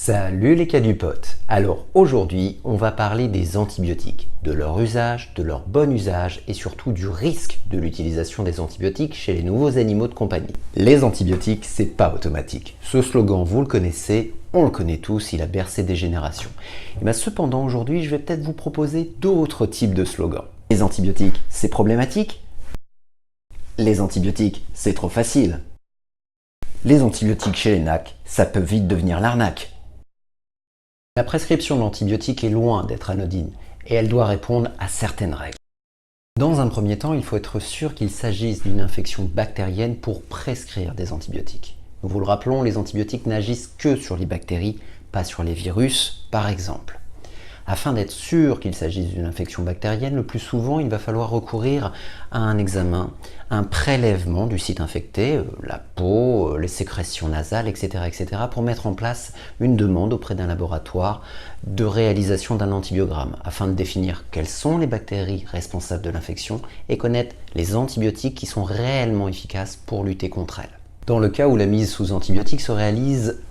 Salut les cadupotes. Alors aujourd'hui, on va parler des antibiotiques, de leur usage, de leur bon usage et surtout du risque de l'utilisation des antibiotiques chez les nouveaux animaux de compagnie. Les antibiotiques, c'est pas automatique. Ce slogan, vous le connaissez, on le connaît tous, il a bercé des générations. Cependant, aujourd'hui, je vais peut-être vous proposer d'autres types de slogans. Les antibiotiques, c'est problématique. Les antibiotiques, c'est trop facile. Les antibiotiques chez les NAC, ça peut vite devenir l'arnaque. La prescription d'antibiotiques est loin d'être anodine et elle doit répondre à certaines règles. Dans un premier temps, il faut être sûr qu'il s'agisse d'une infection bactérienne pour prescrire des antibiotiques. Nous vous le rappelons, les antibiotiques n'agissent que sur les bactéries, pas sur les virus, par exemple. Afin d'être sûr qu'il s'agisse d'une infection bactérienne, le plus souvent, il va falloir recourir à un examen, un prélèvement du site infecté, la peau, les sécrétions nasales, etc., pour mettre en place une demande auprès d'un laboratoire de réalisation d'un antibiogramme, afin de définir quelles sont les bactéries responsables de l'infection et connaître les antibiotiques qui sont réellement efficaces pour lutter contre elles. Dans le cas où la mise sous antibiotiques se réalise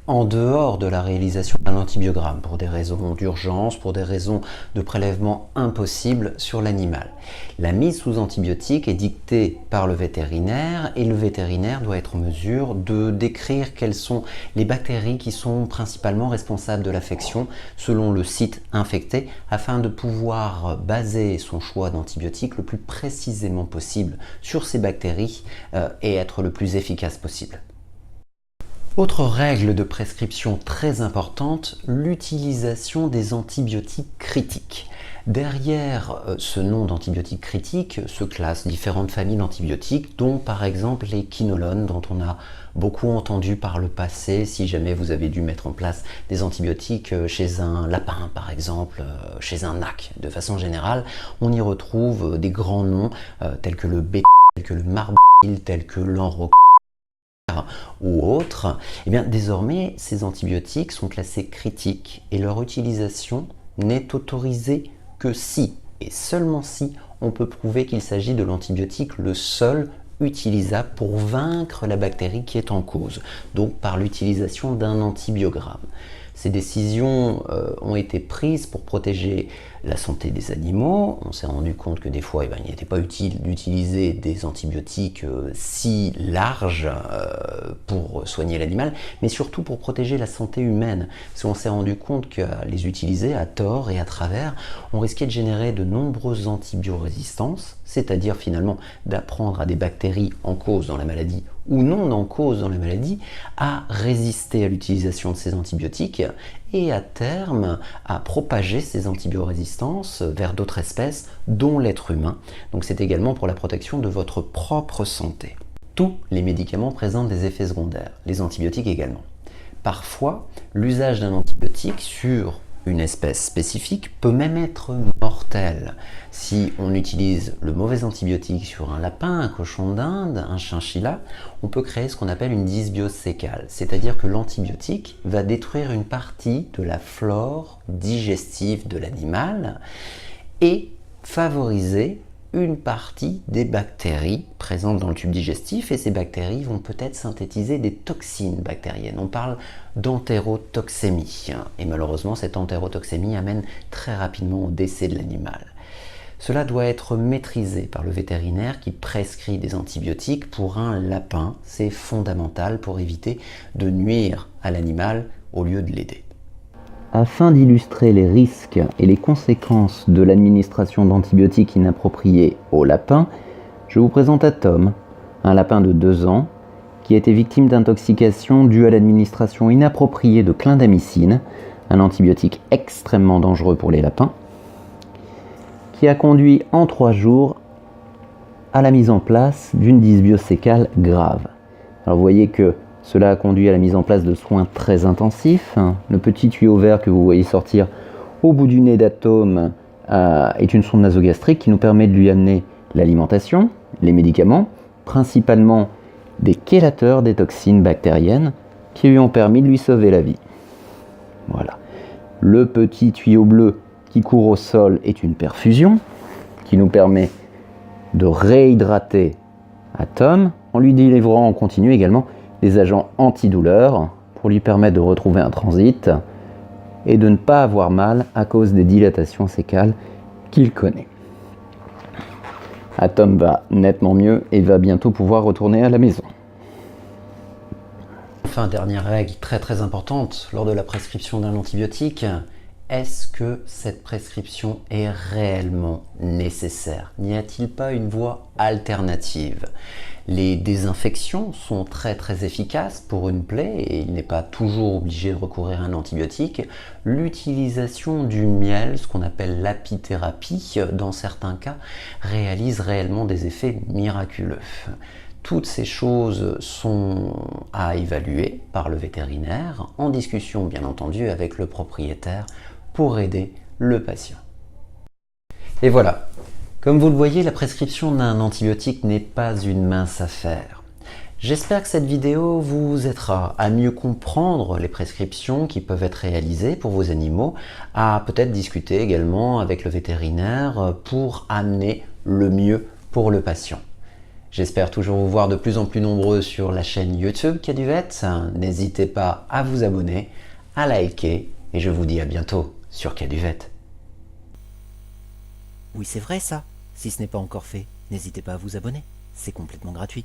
en dehors de la réalisation d'un antibiogramme, pour des raisons d'urgence, pour des raisons de prélèvement impossible sur l'animal. La mise sous antibiotiques est dictée par le vétérinaire et le vétérinaire doit être en mesure de décrire quelles sont les bactéries qui sont principalement responsables de l'affection selon le site infecté afin de pouvoir baser son choix d'antibiotiques le plus précisément possible sur ces bactéries et être le plus efficace possible. Autre règle de prescription très importante, l'utilisation des antibiotiques critiques. Derrière ce nom d'antibiotiques critiques se classent différentes familles d'antibiotiques, dont par exemple les quinolones, dont on a beaucoup entendu par le passé, si jamais vous avez dû mettre en place des antibiotiques chez un lapin par exemple, chez un NAC. De façon générale, on y retrouve des grands noms tels que le bêta, tels que le marbil, tels que l'enroc ou autres. Et bien désormais ces antibiotiques sont classés critiques et leur utilisation n'est autorisée que si et seulement si on peut prouver qu'il s'agit de l'antibiotique le seul utilisable pour vaincre la bactérie qui est en cause, donc par l'utilisation d'un antibiogramme. Ces décisions ont été prises pour protéger la santé des animaux. On s'est rendu compte que des fois, il n'était pas utile d'utiliser des antibiotiques si larges pour soigner l'animal, mais surtout pour protéger la santé humaine. Parce qu'on s'est rendu compte qu'à les utiliser à tort et à travers, on risquait de générer de nombreuses antibiorésistances, c'est-à-dire finalement d'apprendre à des bactéries en cause dans la maladie ou non en cause dans la maladie à résister à l'utilisation de ces antibiotiques et à terme à propager ces antibiorésistances vers d'autres espèces, dont l'être humain. Donc c'est également pour la protection de votre propre santé. Tous les médicaments présentent des effets secondaires, les antibiotiques également. Parfois, l'usage d'un antibiotique sur une espèce spécifique peut même être mortel. Si on utilise le mauvais antibiotique sur un lapin, un cochon d'Inde, un chinchilla, on peut créer ce qu'on appelle une dysbiose sécale, c'est-à-dire que l'antibiotique va détruire une partie de la flore digestive de l'animal et favoriser une partie des bactéries présentes dans le tube digestif et ces bactéries vont peut-être synthétiser des toxines bactériennes. On parle d'entérotoxémie et malheureusement cette entérotoxémie amène très rapidement au décès de l'animal. Cela doit être maîtrisé par le vétérinaire qui prescrit des antibiotiques pour un lapin. C'est fondamental pour éviter de nuire à l'animal au lieu de l'aider. Afin d'illustrer les risques et les conséquences de l'administration d'antibiotiques inappropriés aux lapins, je vous présente Tom, un lapin de 2 ans qui a été victime d'intoxication due à l'administration inappropriée de clindamycine, un antibiotique extrêmement dangereux pour les lapins, qui a conduit en 3 jours à la mise en place d'une dysbiose sécale grave. Alors vous voyez que cela a conduit à la mise en place de soins très intensifs. Le petit tuyau vert que vous voyez sortir au bout du nez d'Atom est une sonde nasogastrique qui nous permet de lui amener l'alimentation, les médicaments, principalement des chélateurs, des toxines bactériennes qui lui ont permis de lui sauver la vie. Voilà. Le petit tuyau bleu qui court au sol est une perfusion qui nous permet de réhydrater Atom en lui délivrant en continu également des agents antidouleurs pour pour lui permettre de retrouver un transit et de ne pas avoir mal à cause des dilatations sécales qu'il connaît. Atom va nettement mieux et va bientôt pouvoir retourner à la maison. Enfin, dernière règle très importante lors de la prescription d'un antibiotique, est-ce que cette prescription est réellement nécessaire? N'y a-t-il pas une voie alternative? Les désinfections sont très efficaces pour une plaie et il n'est pas toujours obligé de recourir à un antibiotique. L'utilisation du miel, ce qu'on appelle l'apithérapie, dans certains cas, réalise réellement des effets miraculeux. Toutes ces choses sont à évaluer par le vétérinaire, en discussion bien entendu avec le propriétaire, pour aider le patient. Et voilà, comme vous le voyez, la prescription d'un antibiotique n'est pas une mince affaire. J'espère que cette vidéo vous aidera à mieux comprendre les prescriptions qui peuvent être réalisées pour vos animaux, à peut-être discuter également avec le vétérinaire pour amener le mieux pour le patient. J'espère toujours vous voir de plus en plus nombreux sur la chaîne YouTube Caduvet. N'hésitez pas à vous abonner, à liker et je vous dis à bientôt sur Caduvet. Oui, c'est vrai ça. Si ce n'est pas encore fait, n'hésitez pas à vous abonner. C'est complètement gratuit.